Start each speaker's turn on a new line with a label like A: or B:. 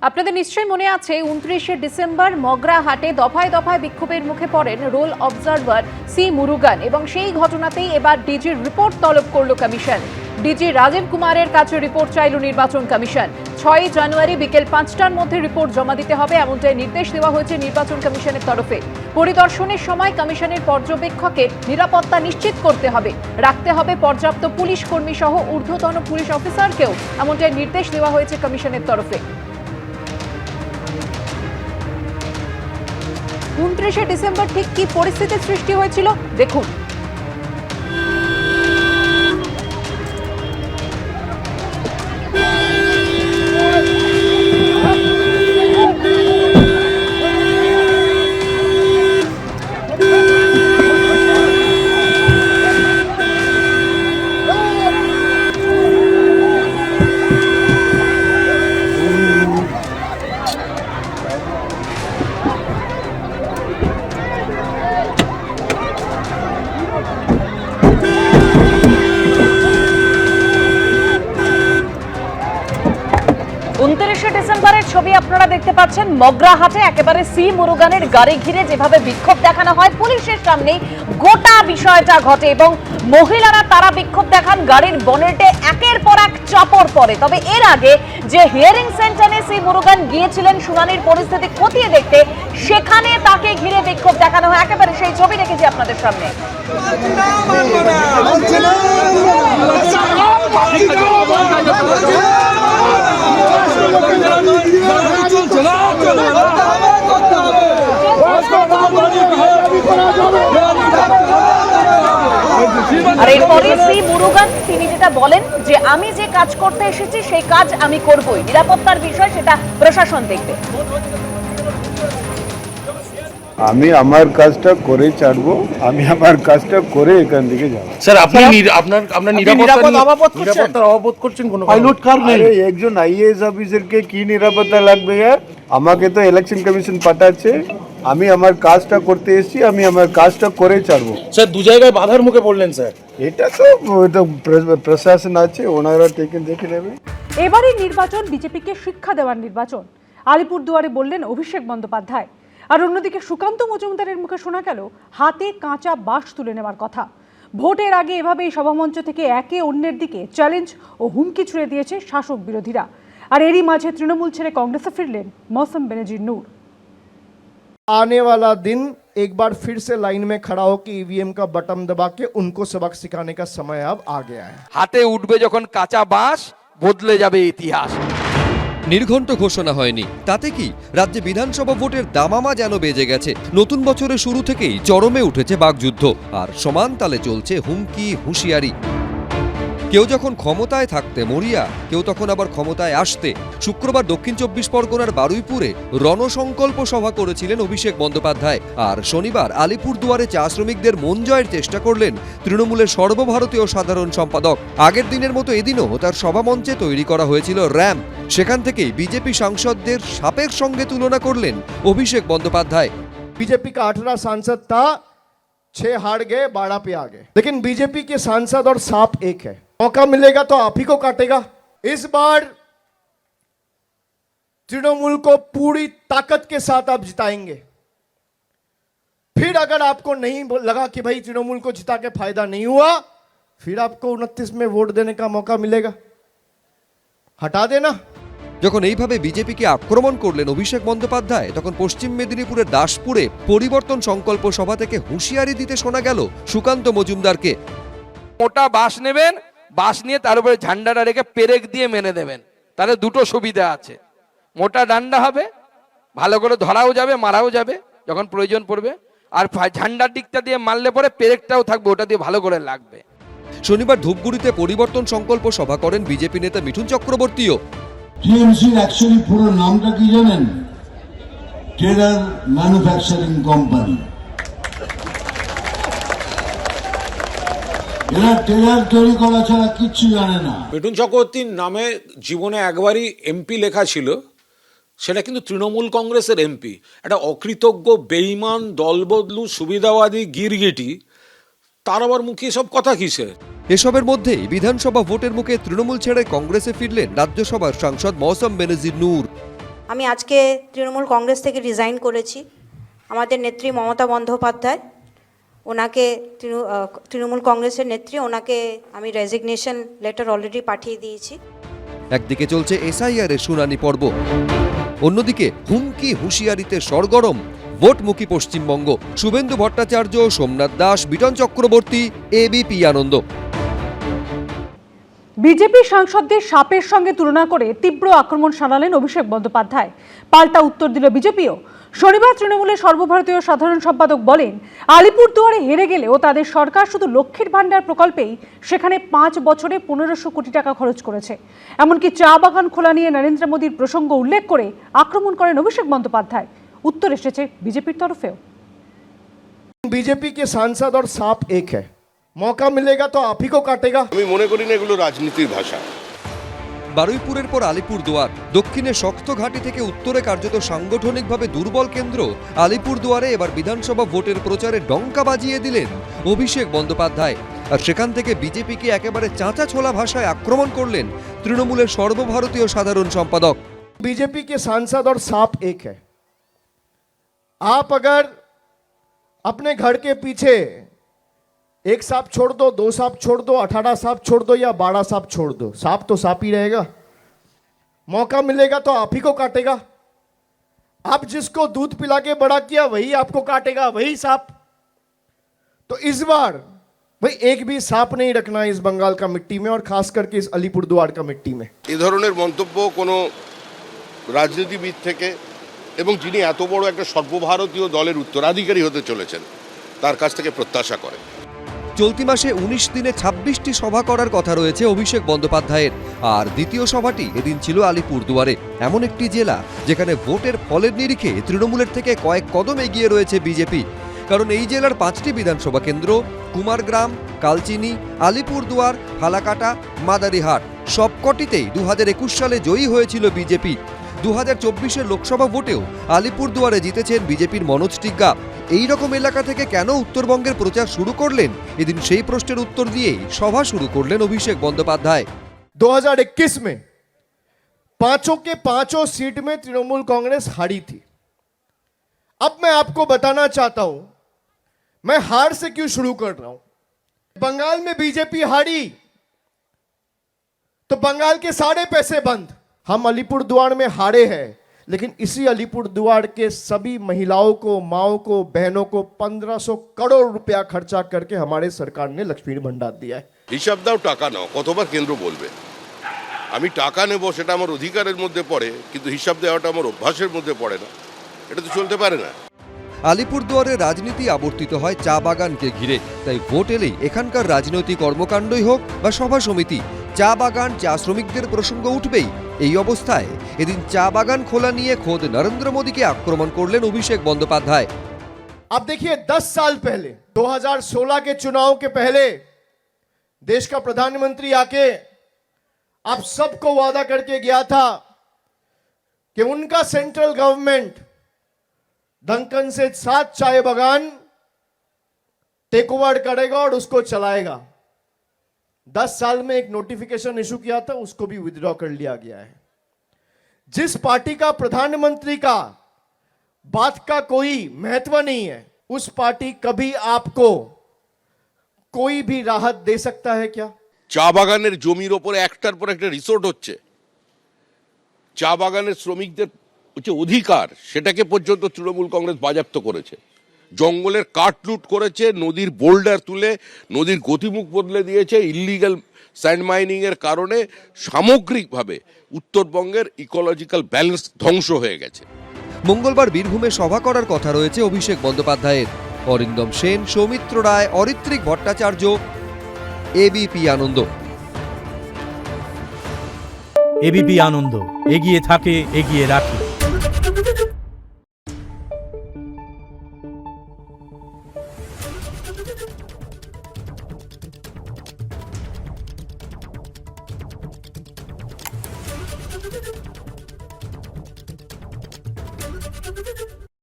A: আপনাদের নিশ্চয়ই মনে আছে 29শে ডিসেম্বর মগরাহাটে দফায় দফায় বিক্ষোভের মুখে পড়েন রোল অবজারভার সি মুরুগান এবং সেই ঘটনাতেই এবার ডিজির রিপোর্ট তলব করল কমিশন। ডিজি রাজীব কুমারের কাছে রিপোর্ট চাইল নির্বাচন কমিশন। 6 জানুয়ারি বিকেল 5টার মধ্যে রিপোর্ট জমা দিতে হবে এমনটাই নির্দেশ দেওয়া হয়েছে নির্বাচন কমিশনের তরফে। পরিদর্শনের সময় কমিশনের পর্যবেক্ষকের নিরাপত্তা নিশ্চিত করতে হবে, রাখতে হবে পর্যাপ্ত পুলিশ কর্মী সহ ঊর্ধ্বতন পুলিশ অফিসারকেও এমনটাই নির্দেশ দেওয়া হয়েছে কমিশনের তরফে। 29শে ডিসেম্বর ঠিক কি পরিস্থিতির সৃষ্টি হয়েছিল দেখুন। ডিসেম্বরের ছবি আপনারা দেখতে পাচ্ছেন। মগরাহাটে একেবারে সি মুরুগানের গাড়ি ঘিরে যেভাবে বিক্ষোভ দেখানো হয় পুলিশের সামনেই গোটা বিষয়টা ঘটে এবং মহিলারা তারা বিক্ষোভ দেখান, গাড়ির বনেটে একের পর এক চাপড় পড়ে। তবে এর আগে যে হিয়ারিং সেন্টারে সি মুরুগান গিয়েছিলেন শুনানির পরিস্থিতি খতিয়ে দেখতে, সেখানে তাকে ঘিরে বিক্ষোভ দেখানো হয়। একেবারে সেই ছবি রেখেছি আপনাদের সামনে। আর এরপরে সি মুরুগান তিনি যেটা বলেন যে আমি যে কাজ করতে এসেছি সেই কাজ আমি করবই, নিরাপত্তার বিষয় সেটা প্রশাসন দেখবে।
B: আমি আমার কাজটা করে ছাড়বো, আমি আমার কাজটা করে এখান থেকে যাব।
C: স্যার আপনি আপনার নিরাপত্তার অভাব করছেন কোনো পাইলট কার নেই?
B: একজন আইএএস অফিসারকে কি নিরাপত্তা লাগবে? আমাকে তো ইলেকশন কমিশন পাঠাচ্ছে, আমি আমার কাজটা করতে এসেছি, আমি আমার কাজটা করে ছাড়বো।
C: স্যার দু জায়গায় বাধার মুখে পড়লেন স্যার।
B: এটা তো প্রশাসন আছে, ওনারা দেখে নেবে।
D: এবারে নির্বাচন বিজেপিকে শিক্ষা দেওয়ার নির্বাচন, আলিপুরদুয়ারে বললেন অভিষেক বন্দ্যোপাধ্যায়। আর অন্যদিকে সুকান্ত মজুমদারের মুখে শোনা গেল হাতে কাঁচা বাঁশ তুলে নেওয়ার কথা। ভোটের আগে এভাবেই সভামঞ্চ থেকে একে অন্যের দিকে চ্যালেঞ্জ ও হুমকি ছুড়ে দিয়েছে শাসক বিরোধীরা। আর এরই মাঝে তৃণমূল ছেড়ে কংগ্রেসে ফিরলেন মৌসম বেনজির নূর।
E: आने वाला दिन एक बार फिर से लाइन में खड़ा हो कि ईवीएम का बटन दबा के उनको सबक सिखाने का समय अब आ गया है।
F: হাতে উঠবে যখন কাঁচা বাঁশ, বদলে যাবে ইতিহাস।
G: নির্ঘণ্ট ঘোষণা হয়নি, তাতে কি রাজ্যে বিধানসভা ভোটের দামামা যেন বেজে গেছে। নতুন বছরের শুরু থেকেই চরমে উঠেছে বাকযুদ্ধ, আর সমান তালে চলছে হুমকি হুঁশিয়ারি। কেউ যখন ক্ষমতায় থাকতে মরিয়া, কেউ তখন আবার ক্ষমতায় আসতে। শুক্রবার দক্ষিণ 24 পরগনার বারুইপুরে রণসংকল্প সভা করেছিলেন অভিষেক বন্দ্যোপাধ্যায়। আর শনিবার আলিপুরদুয়ারে চা শ্রমিকদের মন জয়ের চেষ্টা করলেন তৃণমূলের সর্বভারতীয় সাধারণ সম্পাদক। আগের দিনের মতো এদিনও তার সভামঞ্চে তৈরি করা হয়েছিল র্যাম্প। সেখান থেকেই বিজেপি সাংসদদের সাপের সঙ্গে তুলনা করলেন অভিষেক বন্দ্যোপাধ্যায়।
E: बीजेपी का 18 सांसद था, 6 हार गए, 12 पे आ गए, लेकिन बीजेपी के सांसद और सांप एक है। मौका मिलेगा तो आप ही को काटेगा। इस बार तृणमूल को पूरी ताकत के साथ आप जिताएंगे। फिर अगर आपको नहीं लगा कि भाई तृणमूल को जिता के फायदा नहीं हुआ, फिर आपको 29 में वोट देने का मौका मिलेगा, हटा देना।
G: যখন এইভাবে বিজেপিকে আক্রমণ করলেন অভিষেক বন্দ্যোপাধ্যায়, তখন পশ্চিম মেদিনীপুরের দাসপুরে পরিবর্তন সংকল্প সভা থেকে হুঁশিয়ারি দিতে শোনা গেল সুকান্ত মজুমদারকে।
F: মোটা বাঁশ নেবেন, বাঁশ নিয়ে তার উপরে ঝান্ডাটা রেখে পেরেক দিয়ে মেনে দেবেন। তাহলে দুটো সুবিধা আছে, মোটা ডান্ডা হবে, ভালো করে ধরাও যাবে, মারাও যাবে যখন প্রয়োজন পড়বে, আর ঝান্ডার দিকটা দিয়ে মারলে পরে পেরেকটাও থাকবে, ওটা দিয়ে ভালো করে লাগবে।
G: শনিবার ধূপগুড়িতে পরিবর্তন সংকল্প সভা করেন বিজেপি নেতা মিঠুন চক্রবর্তীও।
H: টিএমসির অ্যাকচুয়ালি পুরো নামটা কি জানেন? Terror manufacturing company. এরা টেরার তৈরি করা ছাড়া কিচ্ছু জানে না।
I: মিঠুন চক্রবর্তীর নামে জীবনে একবারই এমপি লেখা ছিল, সেটা কিন্তু তৃণমূল কংগ্রেসের এমপি। একটা অকৃতজ্ঞ, বেঈমান, দলবদলু, সুবিধাবাদী, গিরগিটি, তার আবার মুখে সব কথা কিসের?
G: এসবের মধ্যেই বিধানসভা ভোটের মুখে তৃণমূল ছেড়ে কংগ্রেসে ফিরলেন রাজ্যসভার সাংসদ মৌসম বেনজির নূর।
J: আমি আজকে তৃণমূল কংগ্রেস থেকে রিজাইন করেছি। আমাদের নেত্রী মমতা বন্দ্যোপাধ্যায়, ওনাকে তৃণমূল কংগ্রেসের নেত্রী, ওনাকে আমি রেজিগনেশন লেটার অলরেডি পাঠিয়ে দিয়েছি।
G: একদিকে চলছে এসআইআর এর শুনানি পর্ব, অন্যদিকে হুমকি হুঁশিয়ারিতে সরগরম ভোটমুখী পশ্চিমবঙ্গ। শুভেন্দু ভট্টাচার্য, সোমনাথ দাস, বিটন চক্রবর্তী, এবিপি আনন্দ।
D: বিজেপি সাংসদদের সাপের সঙ্গে তুলনা করে তীব্র আক্রমণ শানালেন অভিষেক বন্দ্যোপাধ্যায়। পাল্টা উত্তর দিল বিজেপিও। শনিবার তৃণমূলের সর্বভারতীয় সাধারণ সম্পাদক বলেন, আলিপুরদুয়ারে হেরে গেলেও তাদের সরকার শুধু লক্ষ্মীর ভাণ্ডার প্রকল্পেই সেখানে 5 বছরে 1500 কোটি টাকা খরচ করেছে। এমনকি চা বাগান খোলা নিয়ে নরেন্দ্র মোদীর প্রসঙ্গ উল্লেখ করে আক্রমণ করেন অভিষেক বন্দ্যোপাধ্যায়। উত্তর এসেছে বিজেপির তরফেও।
E: बीजेपी के सांसद और सांप एक है, मौका मिलेगा तो आप ही को काटेगा।
C: আমি মনে করি না এগুলো রাজনীতির ভাষা।
G: বারুইপুরের পর আলিপুরদুয়ার, দক্ষিণে শক্ত ঘাঁটি থেকে উত্তরে কার্যত সাংগঠনিকভাবে দুর্বল কেন্দ্র আলিপুরদুয়ারে এবার বিধানসভা ভোটের প্রচারে ডঙ্কা বাজিয়ে দিলেন অভিষেক বন্দ্যোপাধ্যায়। আর সেখান থেকে বিজেপিকে একেবারে চাঁচা ছোলা ভাষায় আক্রমণ করলেন তৃণমূলের সর্বভারতীয় সাধারণ সম্পাদক।
E: बीजेपी के सांसद और सांप एक है। आप अगर अपने घर के पीछे एक सांप छोड़ दो, 2 सांप छोड़ दो, 18 सांप छोड़ दो या 12 सांप छोड़ दो, सांप तो सांप ही रहेगा। मौका मिलेगा तो आप ही को काटेगा। आप जिसको दूध पिला के बड़ा किया वही आपको काटेगा, वही सांप। तो इस बार भाई एक भी सांप नहीं रखना इस बंगाल का मिट्टी में, और खास करके इस अलीपुरदुआर का मिट्टी में।
C: এই ধরনের মন্তব্য কোনো রাজনীতিবিদ থেকে এবং যিনি এত বড় একটা সর্বভারতীয় দলের উত্তরাধিকারী হতে চলেছেন তার কাছ থেকে প্রত্যাশা করেন।
G: চলতি মাসে 19 দিনে 26টি সভা করার কথা রয়েছে অভিষেক বন্দ্যোপাধ্যায়ের। আর দ্বিতীয় সভাটি এদিন ছিল আলিপুরদুয়ারে, এমন একটি জেলা যেখানে ভোটের ফলের নিরিখে তৃণমূলের থেকে কয়েক কদম এগিয়ে রয়েছে বিজেপি। কারণ এই জেলার 5টি বিধানসভা কেন্দ্র কুমারগ্রাম, কালচিনি, আলিপুরদুয়ার, ফালাকাটা, মাদারিহাট সবকটিতেই 2021 সালে জয়ী হয়েছিল বিজেপি। 2024-এর লোকসভা ভোটেও আলিপুরদুয়ারে জিতেছেন বিজেপির মনোজ টিগ্গা। এই রকম এলাকা থেকে কেন উত্তরবঙ্গের প্রচার শুরু করলেন, এদিন সেই প্রশ্নের উত্তর দিয়েই সভা শুরু করলেন অভিষেক বন্দ্যোপাধ্যায়।
E: 2021 में 5 के 5 सीट में तृणमूल कांग्रेस हारी थी। अब मैं आपको बताना चाहता हूं मैं हार से क्यों शुरू कर रहा हूं। बंगाल में बीजेपी हारी तो बंगाल के सारे पैसे बंद। हम अलीपुरदुआर में हारे हैं, लेकिन इसी अलीपुरदुआर के सभी महिलाओं को, माओं को, बहनों को 1500 करोड़ रुपया खर्चा करके हमारे सरकार ने लक्ष्मी भंडार दिया है।
C: হিসাব দাও, টাকা নাও, কতবার কেন্দ্র বলবে আমি টাকা নেব, সেটা আমার অধিকারের মধ্যে পড়ে, কিন্তু হিসাব দেওয়াটা আমার অভ্যাসের মধ্যে পড়ে না। এটা তো চলতে পারে না।
G: আলিপুরদুয়ারের রাজনীতি আবর্তিত হয় চা বাগানকে ঘিরে, তাই ভোট এলেই এখানকার রাজনৈতিক কর্মকাণ্ডই হোক বা সভা সমিতি, চা বাগান, চা শ্রমিকদের প্রসঙ্গ উঠবেই। এই অবস্থায় এদিন চা বাগান খোলা নিয়ে খোদ নরেন্দ্র মোদীকে আক্রমণ করলেন অভিষেক বন্দ্যোপাধ্যায়।
E: अब देखिए 10 साल पहले 2016 के चुनाव के पहले देश का प्रधानमंत्री आके आप सबको वादा करके गया था कि उनका सेंट्रल गवर्नमेंट दंकन से 7 चाय बागान टेक ओवर करेगा और उसको चलाएगा। 10 साल में एक नोटिफिकेशन इशू किया था, उसको भी विथड्रॉ कर लिया गया है। जिस पार्टी का प्रधानमंत्री का बात का कोई महत्व नहीं है, उस पार्टी कभी आपको कोई भी राहत दे सकता है क्या?
C: চা বাগানের জমির ওপরে একটার পর একটা রিসোর্ট হচ্ছে, চা বাগানের শ্রমিকদের যে অধিকার সেটাকে পর্যন্ত তৃণমূল কংগ্রেস বাজেয়াপ্ত করেছে। জঙ্গলের কাঠ লুট করেছে, নদীর বোল্ডার তুলে নদীর গতিমুখ বদলে দিয়েছে। ইল্লিগাল স্যান্ড মাইনিং এর কারণে সামগ্রিকভাবে উত্তরবঙ্গের ইকোলজিক্যাল ব্যালেন্স ধ্বংস হয়ে গেছে।
G: মঙ্গলবার বীরভূমে সভা করার কথা রয়েছে অভিষেক বন্দ্যোপাধ্যায়ের। অরিন্দম সেন, সৌমিত্র রায়, অরিত্রিক ভট্টাচার্য, এবিপি আনন্দ।
K: এবিপি আনন্দ, এগিয়ে থাকে, এগিয়ে রাখে।